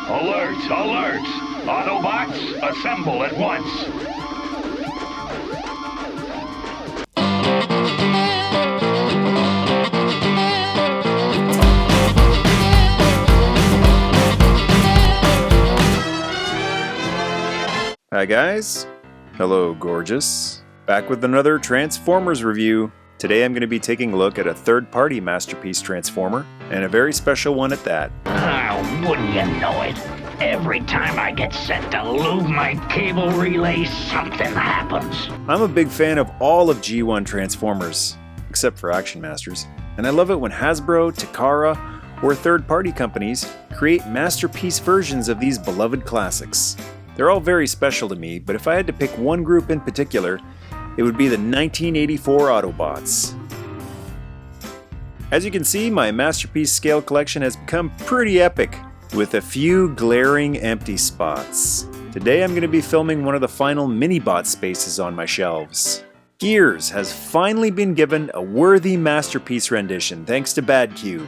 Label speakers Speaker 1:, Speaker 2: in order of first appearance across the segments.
Speaker 1: Alert! Alert! Autobots, assemble at once!
Speaker 2: Hi guys. Hello gorgeous. Back with another Transformers review. Today I'm going to be taking a look at a third-party Masterpiece Transformer, and a very special one at that.
Speaker 1: Oh, wouldn't you know it? Every time I get set to lube my cable relay, something happens.
Speaker 2: I'm a big fan of all of G1 Transformers, except for Action Masters, and I love it when Hasbro, Takara, or third-party companies create masterpiece versions of these beloved classics. They're all very special to me, but if I had to pick one group in particular, it would be the 1984 Autobots. As you can see, my Masterpiece scale collection has become pretty epic, with a few glaring empty spots. Today I'm going to be filming one of the final mini-bot spaces on my shelves. Gears has finally been given a worthy Masterpiece rendition thanks to Badcube.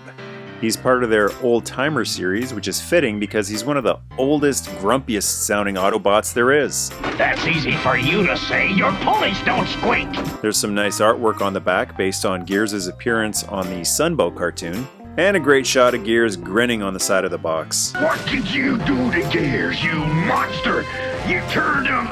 Speaker 2: He's part of their Old Timer series, which is fitting because he's one of the oldest, grumpiest sounding Autobots there is.
Speaker 1: That's easy for you to say. Your ponies don't squeak.
Speaker 2: There's some nice artwork on the back based on Gears' appearance on the Sunbow cartoon, and a great shot of Gears grinning on the side of the box.
Speaker 1: What did you do to Gears, you monster? You turned him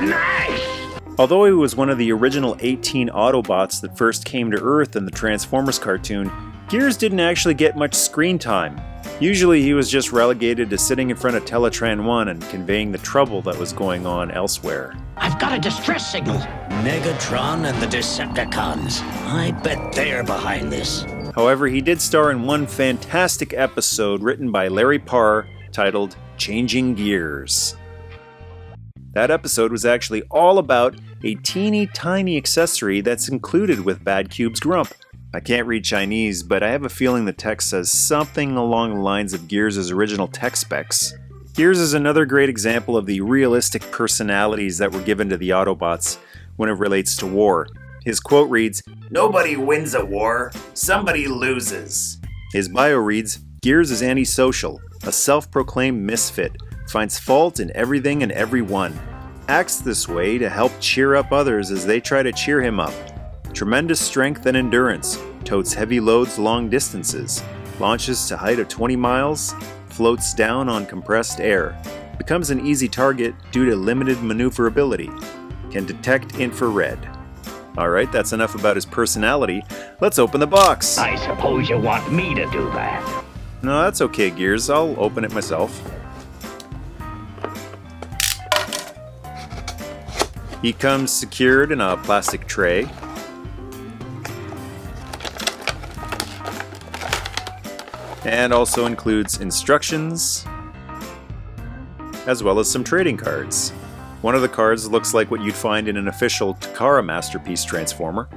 Speaker 1: nice.
Speaker 2: Although he was one of the original 18 Autobots that first came to Earth in the Transformers cartoon, Gears didn't actually get much screen time. Usually he was just relegated to sitting in front of Teletran 1 and conveying the trouble that was going on elsewhere.
Speaker 3: I've got a distress signal. Megatron and the Decepticons. I bet they're behind this.
Speaker 2: However, he did star in one fantastic episode written by Larry Parr titled Changing Gears. That episode was actually all about a teeny tiny accessory that's included with Badcube's Grump. I can't read Chinese, but I have a feeling the text says something along the lines of Gears' original tech specs. Gears is another great example of the realistic personalities that were given to the Autobots when it relates to war. His quote reads, "Nobody wins a war, somebody loses." His bio reads, "Gears is antisocial, a self-proclaimed misfit, finds fault in everything and everyone, acts this way to help cheer up others as they try to cheer him up. Tremendous strength and endurance, totes heavy loads long distances, launches to height of 20 miles, floats down on compressed air, becomes an easy target due to limited maneuverability, can detect infrared." Alright, that's enough about his personality. Let's open the box!
Speaker 1: I suppose you want me to do that.
Speaker 2: No, that's okay, Gears. I'll open it myself. He comes secured in a plastic tray. And also includes instructions, as well as some trading cards. One of the cards looks like what you'd find in an official Takara Masterpiece Transformer,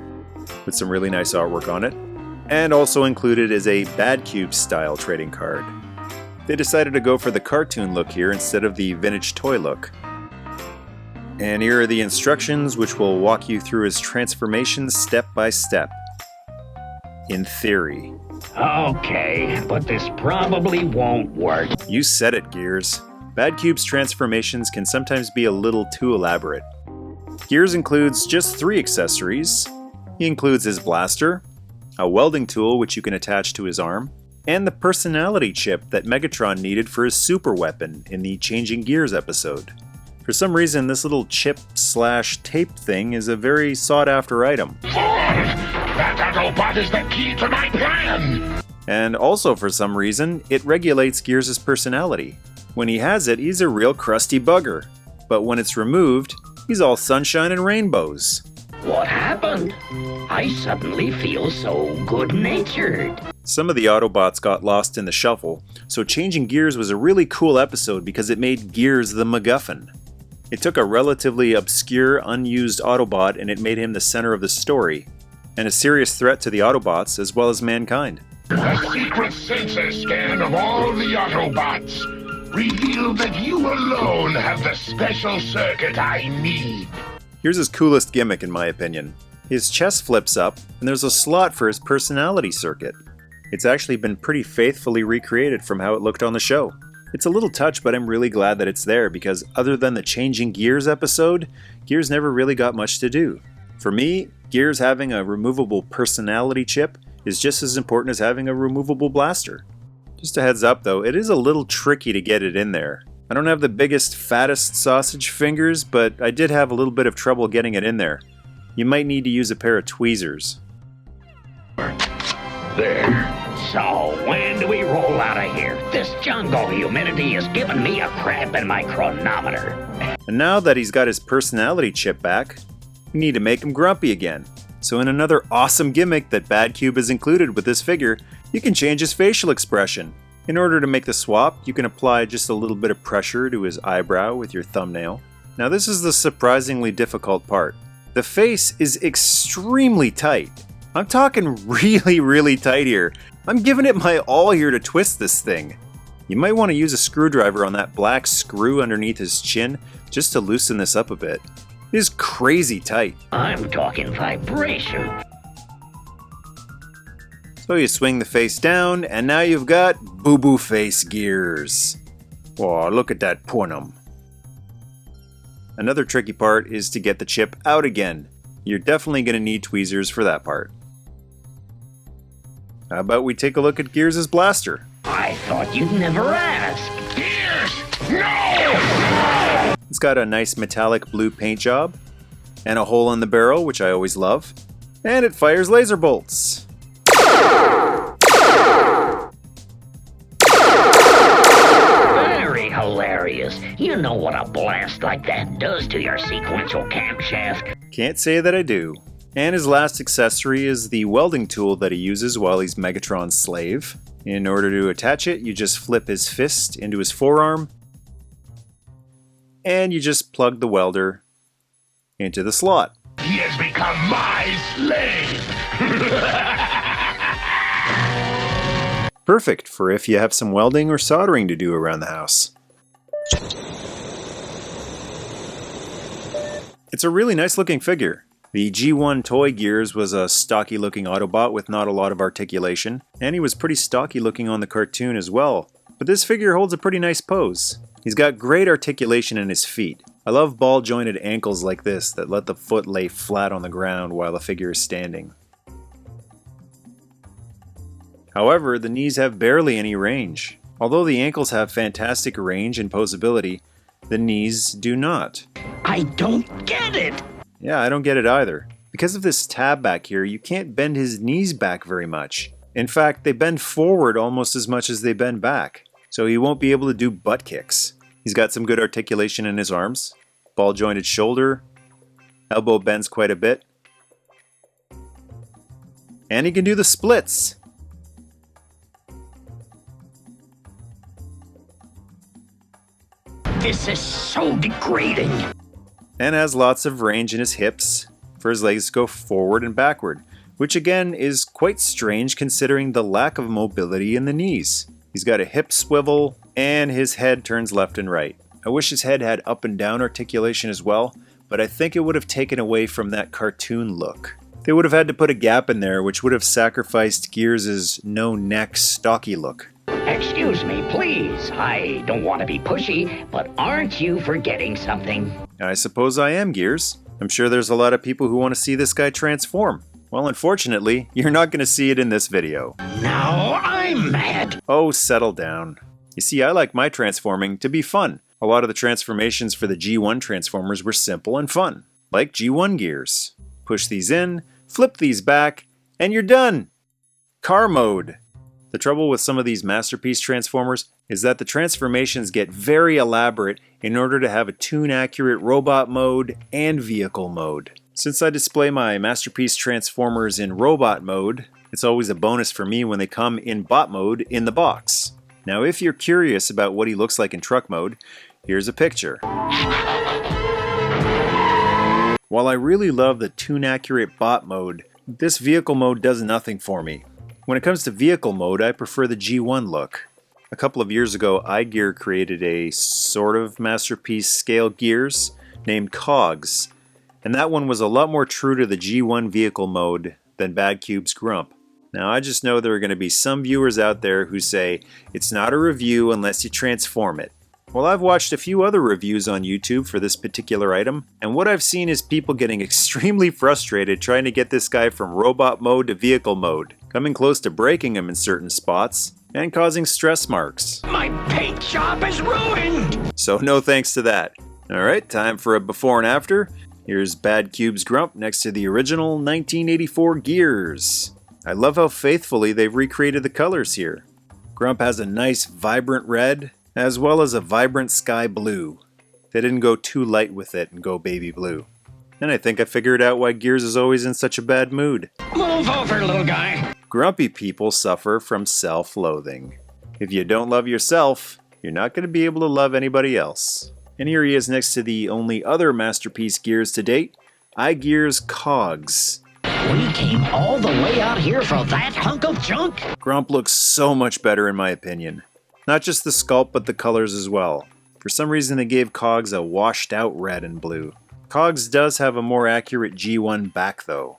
Speaker 2: with some really nice artwork on it, and also included is a Badcube style trading card. They decided to go for the cartoon look here instead of the vintage toy look. And here are the instructions, which will walk you through his transformations step by step. In theory.
Speaker 1: Okay, but this probably won't work.
Speaker 2: You said it, Gears. Badcube's transformations can sometimes be a little too elaborate. Gears includes just 3 accessories. He includes his blaster, a welding tool which you can attach to his arm, and the personality chip that Megatron needed for his super weapon in the Changing Gears episode. For some reason, this little chip/tape thing is a very sought-after item.
Speaker 1: That Autobot is the key to my plan!
Speaker 2: And also for some reason, it regulates Gears' personality. When he has it, he's a real crusty bugger. But when it's removed, he's all sunshine and rainbows.
Speaker 1: What happened? I suddenly feel so good-natured.
Speaker 2: Some of the Autobots got lost in the shuffle, so Changing Gears was a really cool episode because it made Gears the MacGuffin. It took a relatively obscure, unused Autobot and it made him the center of the story, and a serious threat to the Autobots as well as mankind.
Speaker 4: A secret sensor scan of all the Autobots revealed that you alone have the special circuit I need.
Speaker 2: Here's his coolest gimmick in my opinion. His chest flips up, and there's a slot for his personality circuit. It's actually been pretty faithfully recreated from how it looked on the show. It's a little touch, but I'm really glad that it's there because other than the Changing Gears episode, Gears never really got much to do. For me, Gears having a removable personality chip is just as important as having a removable blaster. Just a heads up though, it is a little tricky to get it in there. I don't have the biggest, fattest sausage fingers, but I did have a little bit of trouble getting it in there. You might need to use a pair of tweezers.
Speaker 1: There. So, when do we roll out of here? This jungle humidity is giving me a cramp in my chronometer.
Speaker 2: And now that he's got his personality chip back, we need to make him grumpy again. So in another awesome gimmick that Badcube has included with this figure, you can change his facial expression. In order to make the swap, you can apply just a little bit of pressure to his eyebrow with your thumbnail. Now this is the surprisingly difficult part. The face is extremely tight. I'm talking really tight here. I'm giving it my all here to twist this thing. You might want to use a screwdriver on that black screw underneath his chin just to loosen this up a bit. It is crazy tight.
Speaker 1: I'm talking vibration.
Speaker 2: So you swing the face down, and now you've got boo-boo face gears. Oh, look at that punum. Another tricky part is to get the chip out again. You're definitely going to need tweezers for that part. How about we take a look at Gears' blaster?
Speaker 1: I thought you'd never ask.
Speaker 4: Gears! No!
Speaker 2: It's got a nice metallic blue paint job, and a hole in the barrel, which I always love, and it fires laser bolts.
Speaker 1: Very hilarious. You know what a blast like that does to your sequential camshaft.
Speaker 2: Can't say that I do. And his last accessory is the welding tool that he uses while he's Megatron's slave. In order to attach it, you just flip his fist into his forearm, and you just plug the welder into the slot.
Speaker 4: He has become my slave!
Speaker 2: Perfect for if you have some welding or soldering to do around the house. It's a really nice looking figure. The G1 Toy Gears was a stocky looking Autobot with not a lot of articulation, and he was pretty stocky looking on the cartoon as well. But this figure holds a pretty nice pose. He's got great articulation in his feet. I love ball jointed ankles like this that let the foot lay flat on the ground while the figure is standing. However, the knees have barely any range. Although the ankles have fantastic range and poseability, the knees do not.
Speaker 1: I don't get it!
Speaker 2: Yeah, I don't get it either. Because of this tab back here, you can't bend his knees back very much. In fact, they bend forward almost as much as they bend back. So he won't be able to do butt kicks. He's got some good articulation in his arms. Ball jointed shoulder. Elbow bends quite a bit. And he can do the splits.
Speaker 1: This is so degrading.
Speaker 2: And has lots of range in his hips for his legs to go forward and backward, which again is quite strange considering the lack of mobility in the knees. He's got a hip swivel and his head turns left and right. I wish his head had up and down articulation as well, but I think it would have taken away from that cartoon look. They would have had to put a gap in there, which would have sacrificed Gears' no neck stocky look.
Speaker 1: Excuse me, please. I don't want to be pushy, but aren't you forgetting something?
Speaker 2: I suppose I am, Gears. I'm sure there's a lot of people who want to see this guy transform. Well, unfortunately, you're not going to see it in this video.
Speaker 1: Now I'm mad.
Speaker 2: Oh, settle down. You see, I like my transforming to be fun. A lot of the transformations for the G1 Transformers were simple and fun, like G1 Gears. Push these in, flip these back, and you're done! Car mode. The trouble with some of these Masterpiece Transformers is that the transformations get very elaborate in order to have a tune-accurate robot mode and vehicle mode. Since I display my Masterpiece Transformers in robot mode, it's always a bonus for me when they come in bot mode in the box. Now if you're curious about what he looks like in truck mode, here's a picture. While I really love the tune-accurate bot mode, this vehicle mode does nothing for me. When it comes to vehicle mode, I prefer the G1 look. A couple of years ago, iGear created a sort of Masterpiece scale Gears named Cogs, and that one was a lot more true to the G1 vehicle mode than Badcube's Grump. Now, I just know there are going to be some viewers out there who say, it's not a review unless you transform it. Well, I've watched a few other reviews on YouTube for this particular item, and what I've seen is people getting extremely frustrated trying to get this guy from robot mode to vehicle mode, coming close to breaking him in certain spots, and causing stress marks.
Speaker 3: My paint job is ruined!
Speaker 2: So no thanks to that. Alright, time for a before and after. Here's Badcube's Grump next to the original 1984 Gears. I love how faithfully they've recreated the colors here. Grump has a nice vibrant red, as well as a vibrant sky blue. They didn't go too light with it and go baby blue. And I think I figured out why Gears is always in such a bad mood.
Speaker 3: Move over, little guy!
Speaker 2: Grumpy people suffer from self-loathing. If you don't love yourself, you're not going to be able to love anybody else. And here he is next to the only other masterpiece Gears to date, iGears Cogs.
Speaker 3: We came all the way out here for that hunk of junk?
Speaker 2: Grump looks so much better in my opinion. Not just the sculpt, but the colors as well. For some reason they gave Cogs a washed out red and blue. Cogs does have a more accurate G1 back though.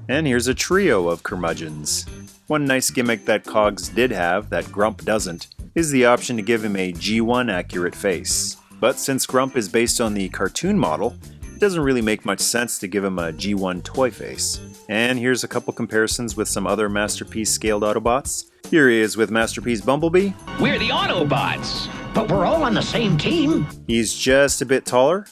Speaker 2: And here's a trio of curmudgeons. One nice gimmick that Cogs did have, that Grump doesn't, is the option to give him a G1 accurate face. But since Grump is based on the cartoon model, it doesn't really make much sense to give him a G1 toy face. And here's a couple comparisons with some other Masterpiece scaled Autobots. Here he is with Masterpiece Bumblebee.
Speaker 3: We're the Autobots, but we're all on the same team.
Speaker 2: He's just a bit taller.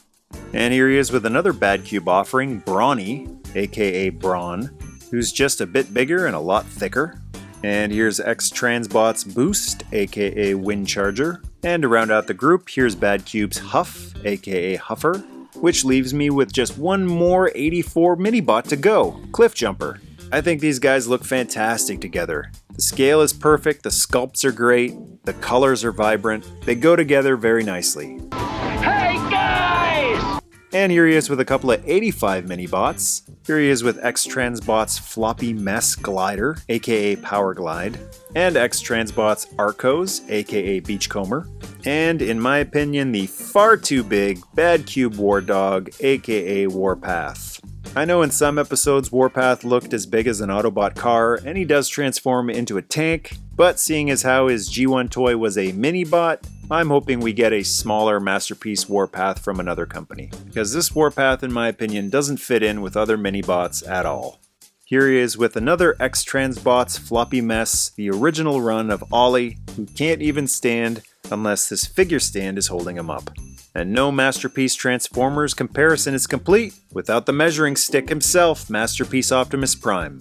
Speaker 2: And here he is with another Badcube offering, Brawny, aka Brawn, who's just a bit bigger and a lot thicker. And here's X-Transbot's Boost, aka Windcharger. And to round out the group, here's Badcube's Huff, aka Huffer, which leaves me with just one more 84 Minibot to go, Cliffjumper. I think these guys look fantastic together. The scale is perfect, the sculpts are great, the colors are vibrant, they go together very nicely.
Speaker 1: Hey, guys!
Speaker 2: And here he is with a couple of 85 Minibots. Here he is with X-Transbot's Floppy Mess Glider, aka Power Glide, and X-Transbot's Arcos, aka Beachcomber, and in my opinion, the far too big Badcube War Dog, aka Warpath. I know in some episodes Warpath looked as big as an Autobot car, and he does transform into a tank, but seeing as how his G1 toy was a Minibot, I'm hoping we get a smaller Masterpiece Warpath from another company, because this Warpath in my opinion doesn't fit in with other Minibots at all. Here he is with another X-Transbot's Floppy Mess, the original run of Ollie, who can't even stand unless this figure stand is holding him up. And no Masterpiece Transformers comparison is complete without the measuring stick himself, Masterpiece Optimus Prime.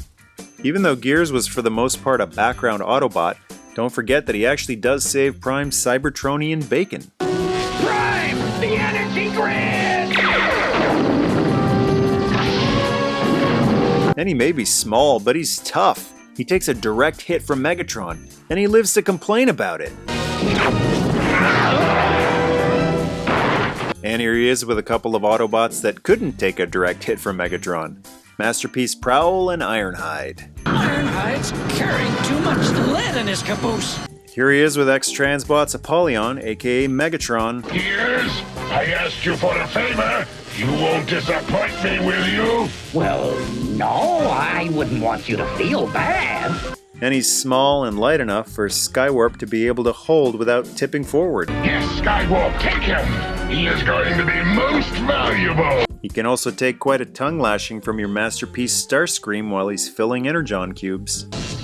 Speaker 2: Even though Gears was for the most part a background Autobot, don't forget that he actually does save Prime's Cybertronian bacon.
Speaker 1: Prime, the energy grid!
Speaker 2: And he may be small, but he's tough. He takes a direct hit from Megatron, and he lives to complain about it. And here he is with a couple of Autobots that couldn't take a direct hit from Megatron. Masterpiece Prowl and Ironhide.
Speaker 3: Ironhide's carrying too much lead in his caboose.
Speaker 2: Here he is with X-Transbot's Apollyon, aka Megatron.
Speaker 4: Gears, I asked you for a favor. You won't disappoint me, will you?
Speaker 1: Well, no, I wouldn't want you to feel bad.
Speaker 2: And he's small and light enough for Skywarp to be able to hold without tipping forward.
Speaker 4: Yes, Skywalk, take him. He is going to be most valuable.
Speaker 2: He can also take quite a tongue lashing from your Masterpiece Starscream while he's filling Energon cubes.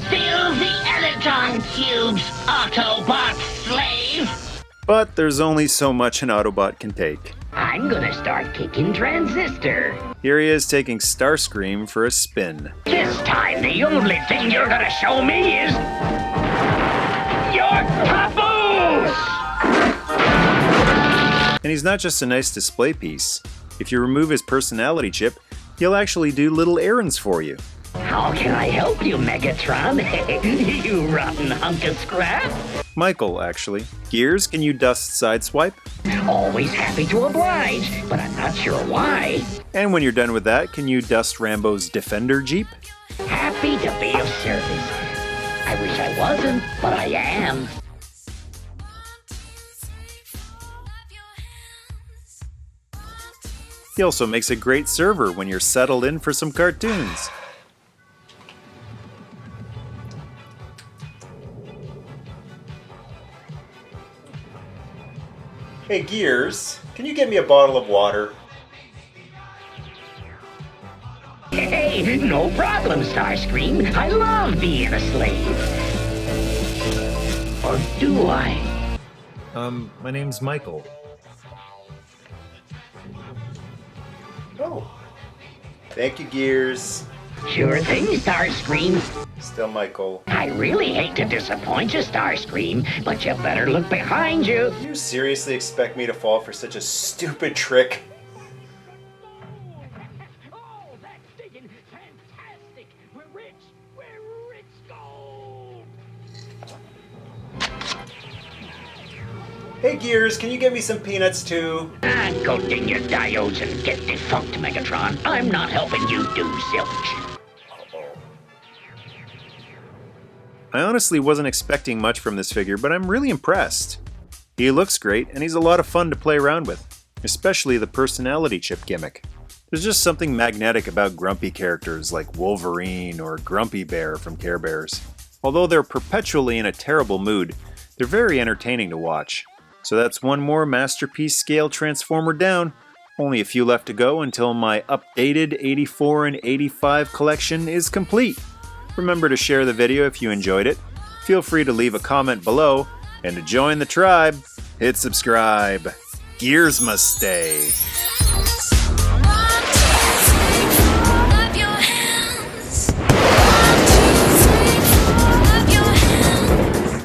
Speaker 1: Fill the Energon cubes, Autobot slave!
Speaker 2: But there's only so much an Autobot can take.
Speaker 1: I'm gonna start kicking Transistor.
Speaker 2: Here he is taking Starscream for a spin.
Speaker 1: This time, the only thing you're gonna show me is your caboose!
Speaker 2: And he's not just a nice display piece. If you remove his personality chip, he'll actually do little errands for you.
Speaker 1: How can I help you, Megatron? You rotten hunk of scrap?
Speaker 2: Michael, actually. Gears, can you dust Sideswipe?
Speaker 1: Always happy to oblige, but I'm not sure why.
Speaker 2: And when you're done with that, can you dust Rambo's Defender Jeep?
Speaker 1: Happy to be of service. I wish I wasn't, but I am.
Speaker 2: He also makes a great server when you're settled in for some cartoons. Hey, Gears, can you get me a bottle of water?
Speaker 1: Hey, no problem, Starscream. I love being a slave. Or do I?
Speaker 5: My name's Michael.
Speaker 2: Oh. Thank you, Gears.
Speaker 1: Sure thing, Starscream.
Speaker 2: Still Michael.
Speaker 1: I really hate to disappoint you, Starscream, but you better look behind you.
Speaker 2: Do you seriously expect me to fall for such a stupid trick?
Speaker 1: Oh, that's digging fantastic. We're rich gold.
Speaker 2: Hey, Gears, can you get me some peanuts too?
Speaker 1: Go ding your diodes and get defunct, Megatron. I'm not helping you do zilch.
Speaker 2: I honestly wasn't expecting much from this figure, but I'm really impressed. He looks great, and he's a lot of fun to play around with, especially the personality chip gimmick. There's just something magnetic about grumpy characters like Wolverine or Grumpy Bear from Care Bears. Although they're perpetually in a terrible mood, they're very entertaining to watch. So that's one more Masterpiece scale Transformer down. Only a few left to go until my updated 84 and 85 collection is complete. Remember to share the video if you enjoyed it. Feel free to leave a comment below, and to join the tribe, hit subscribe. Gears must stay.